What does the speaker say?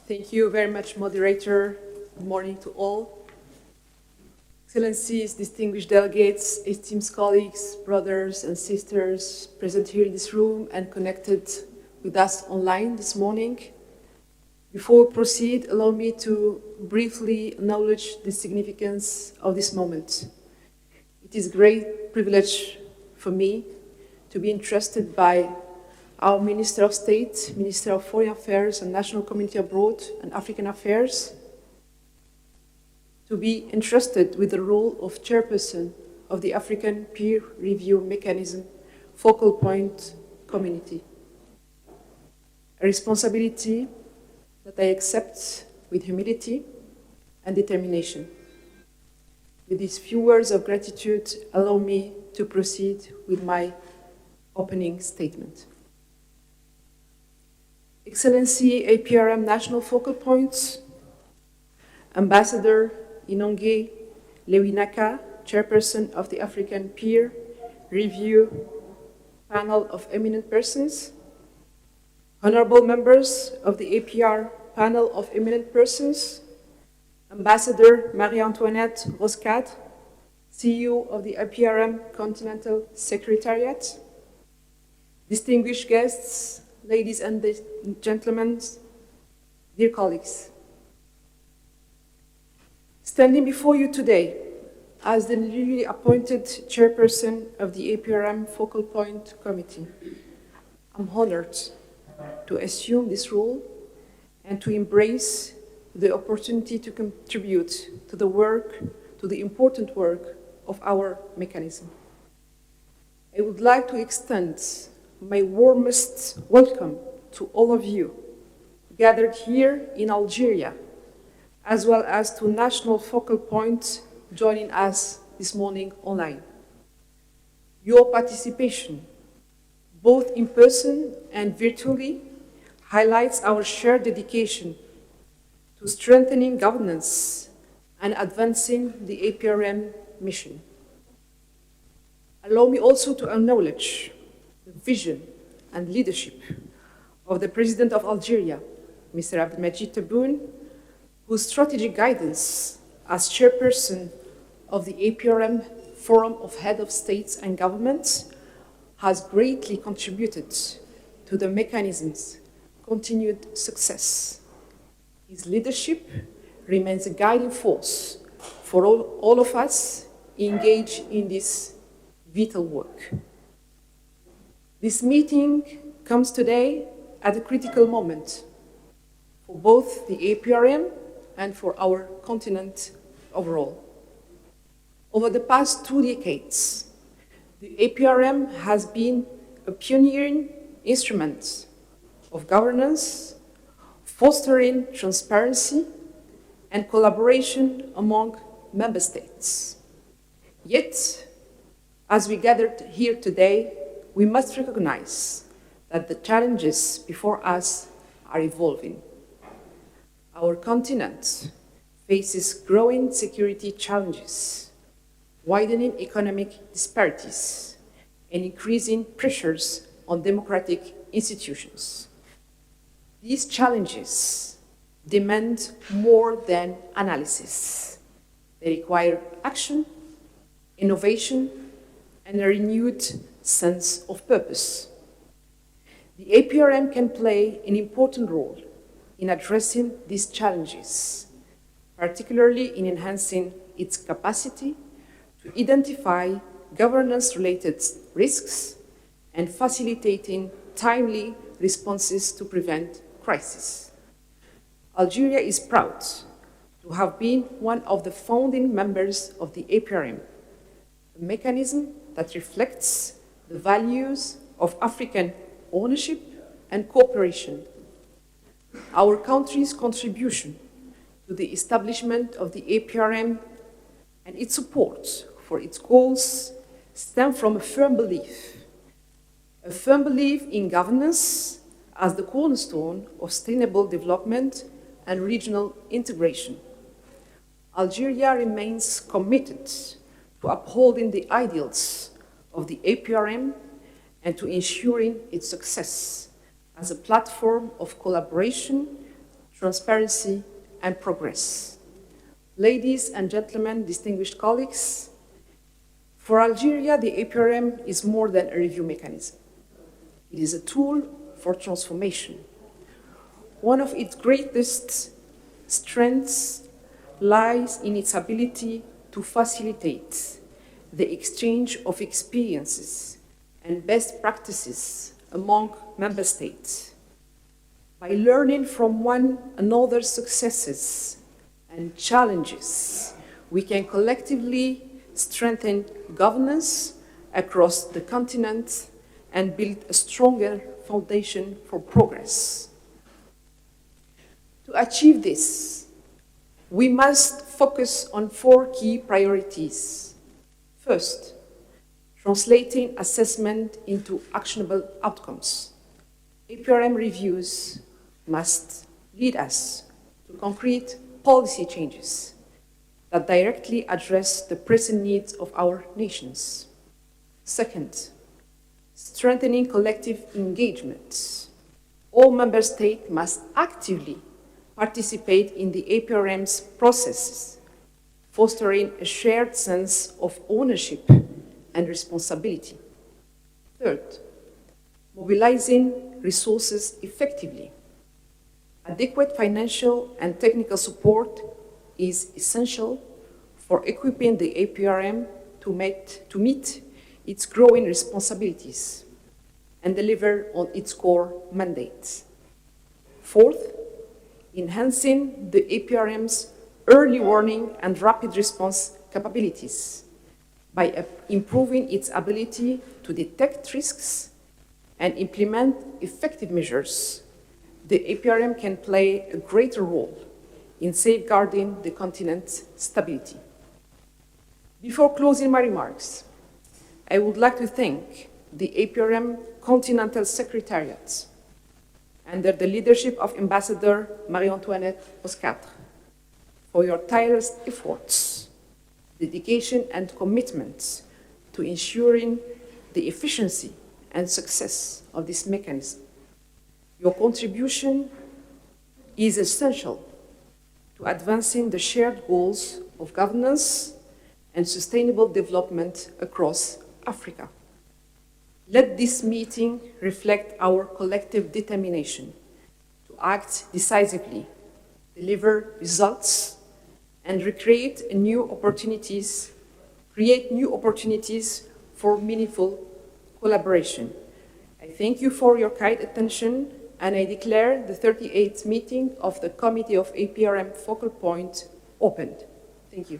Thank you very much, moderator. Good morning to all. Excellencies, distinguished delegates, esteemed colleagues, brothers and sisters present here in this room and connected with us online this morning. Before we proceed, allow me to briefly acknowledge the significance of this moment. It is a great privilege for me to be entrusted by our Minister of State, Minister of Foreign Affairs and National Community Abroad and African Affairs, to be entrusted with the role of chairperson of the African Peer Review Mechanism Focal Point Community. A responsibility that I accept with humility and determination. With these few words of gratitude, allow me to proceed with my opening statement. Excellency APRM National Focal Points, Ambassador Inonge Lewinaka, Chairperson of the African Peer Review Panel of Eminent Persons, Honorable members of the APR Panel of Eminent Persons, Ambassador Marie-Antoinette Roscade, CEO of the APRM Continental Secretariat, distinguished guests, ladies and gentlemen, dear colleagues. Standing before you today as the newly appointed chairperson of the APRM Focal Point Committee, I'm honored to assume this role and to embrace the opportunity to contribute to the work, to the important work of our mechanism. I would like to extend my warmest welcome to all of you gathered here in Algeria, as well as to national focal points joining us this morning online. Your participation, both in person and virtually, highlights our shared dedication to strengthening governance and advancing the APRM mission. Allow me also to acknowledge the vision and leadership of the President of Algeria, Mr. Abdelmajid Tebboune, whose strategic guidance as chairperson of the APRM Forum of Heads of States and Governments has greatly contributed to the mechanism's continued success. His leadership remains a guiding force for all of us engaged in this vital work. This meeting comes today at a critical moment for both the APRM and for our continent overall. Over the past 2 decades, the APRM has been a pioneering instrument of governance, fostering transparency and collaboration among member states. Yet, as we gathered here today, we must recognize that the challenges before us are evolving. Our continent faces growing security challenges, widening economic disparities, and increasing pressures on democratic institutions. These challenges demand more than analysis. They require action, innovation, and a renewed sense of purpose. The APRM can play an important role in addressing these challenges, particularly in enhancing its capacity to identify governance-related risks and facilitating timely responses to prevent crises. Algeria is proud to have been one of the founding members of the APRM, a mechanism that reflects the values of African ownership and cooperation. Our country's contribution to the establishment of the APRM and its support for its goals stem from a firm belief in governance as the cornerstone of sustainable development and regional integration. Algeria remains committed to upholding the ideals of the APRM and to ensuring its success as a platform of collaboration, transparency, and progress. Ladies and gentlemen, distinguished colleagues, for Algeria, the APRM is more than a review mechanism. It is a tool for transformation. One of its greatest strengths lies in its ability to facilitate the exchange of experiences and best practices among member states. By learning from one another's successes and challenges, we can collectively strengthen governance across the continent and build a stronger foundation for progress. To achieve this, we must focus on 4 key priorities. First, translating assessment into actionable outcomes. APRM reviews must lead us to concrete policy changes that directly address the pressing needs of our nations. Second, strengthening collective engagement. All member states must actively participate in the APRM's processes, fostering a shared sense of ownership and responsibility. Third, mobilizing resources effectively. Adequate financial and technical support is essential for equipping the APRM to meet its growing responsibilities and deliver on its core mandates. Fourth, enhancing the APRM's early warning and rapid response capabilities by improving its ability to detect risks and implement effective measures. The APRM can play a greater role in safeguarding the continent's stability. Before closing my remarks, I would like to thank the APRM Continental Secretariat under the leadership of Ambassador Marie-Antoinette Oscatre for your tireless efforts, dedication, and commitment to ensuring the efficiency and success of this mechanism. Your contribution is essential to advancing the shared goals of governance and sustainable development across Africa. Let this meeting reflect our collective determination to act decisively, deliver results, and create new opportunities for meaningful collaboration. I thank you for your kind attention, and I declare the 38th meeting of the Committee of APRM Focal Point opened. Thank you.